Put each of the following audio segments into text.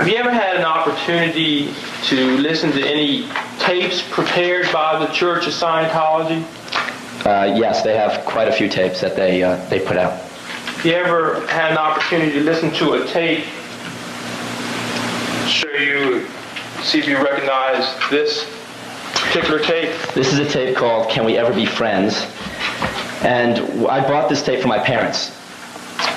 Have you ever had an opportunity to listen to any tapes prepared by the Church of Scientology? Yes, they have quite a few tapes that they put out. Have you ever had an opportunity to listen to a tape? See if you recognize this particular tape. This is a tape called "Can We Ever Be Friends?" And I bought this tape for my parents.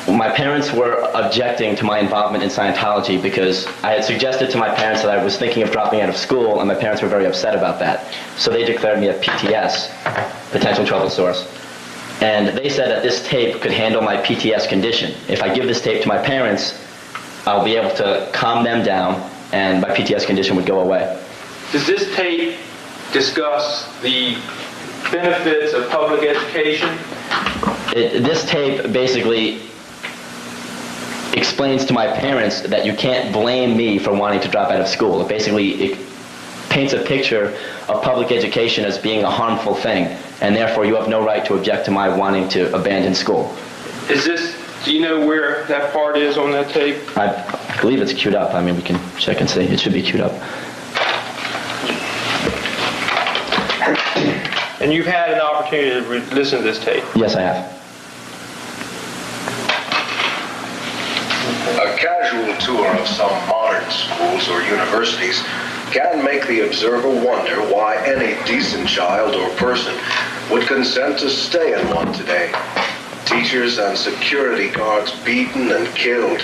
My parents were objecting to my involvement in Scientology because I had suggested to my parents that I was thinking of dropping out of school, and my parents were very upset about that. So they declared me a PTS, potential trouble source. And they said that this tape could handle my PTS condition. If I give this tape to my parents, I'll be able to calm them down, and my PTS condition would go away. Does this tape discuss the benefits of public education? This tape basically explains to my parents that you can't blame me for wanting to drop out of school. It paints a picture of public education as being a harmful thing, and therefore you have no right to object to my wanting to abandon school. Do you know where that part is on that tape? I believe it's queued up. I mean, we can check and see. It should be queued up. And you've had an opportunity to listen to this tape? Yes, I have. A casual tour of some modern schools or universities can make the observer wonder why any decent child or person would consent to stay in one today. Teachers and security guards beaten and killed.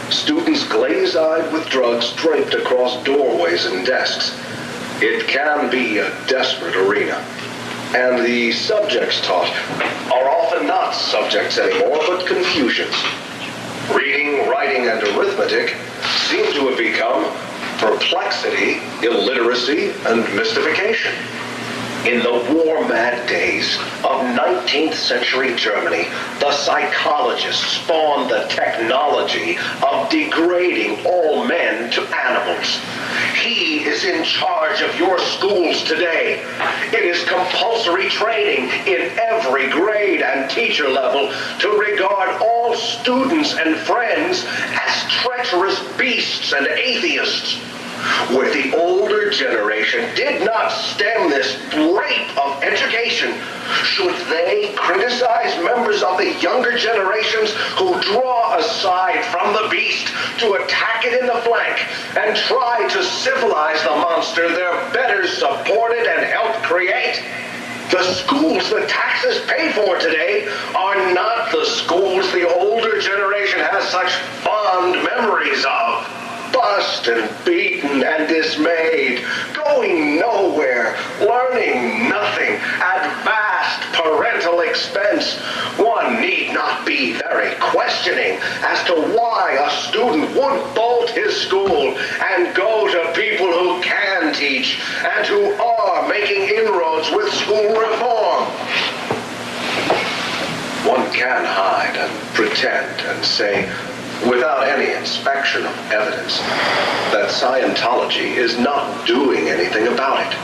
Students glaze-eyed with drugs draped across doorways and desks. It can be a desperate arena. And the subjects taught are often not subjects anymore, but confusions. Reading, writing, and arithmetic seem to have become perplexity, illiteracy, and mystification. In the war-mad days of 19th century Germany, the psychologists spawned the technology of degrading all men to animals. He is in charge of your schools today. It is compulsory training in every grade and teacher level to regard all students and friends as treacherous beasts and atheists. Where the older generation did not stem this rape of education, should they criticize members of the younger generations who draw aside from the beast to attack it in the flank and try to civilize the monster their betters supported and helped create? The schools the taxes pay for today are not the schools the older generation has such fond memories of. Bust and beaten and dismayed, going nowhere, learning nothing, at vast parental expense. One need not be very questioning as to why a student would bolt his school and go to people who can teach and who are making inroads with school reform. One can hide and pretend and say, without any inspection of evidence, that Scientology is not doing anything about it.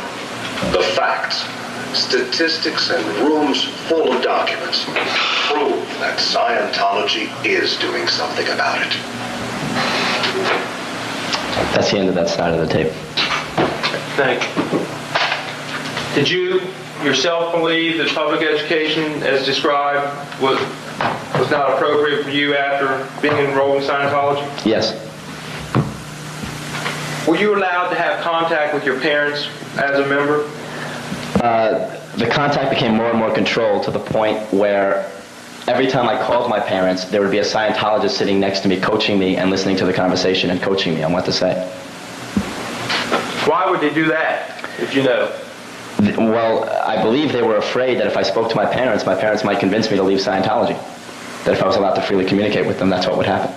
The facts, statistics, and rooms full of documents prove that Scientology is doing something about it. That's the end of that side of the tape. Thank you. Did you yourself believe that public education, as described, was not appropriate for you after being enrolled in Scientology? Yes. Were you allowed to have contact with your parents as a member? The contact became more and more controlled to the point where every time I called my parents, there would be a Scientologist sitting next to me, coaching me and listening to the conversation and coaching me on what to say. Why would they do that, if you know? Well, I believe they were afraid that if I spoke to my parents might convince me to leave Scientology. That if I was allowed to freely communicate with them, that's what would happen.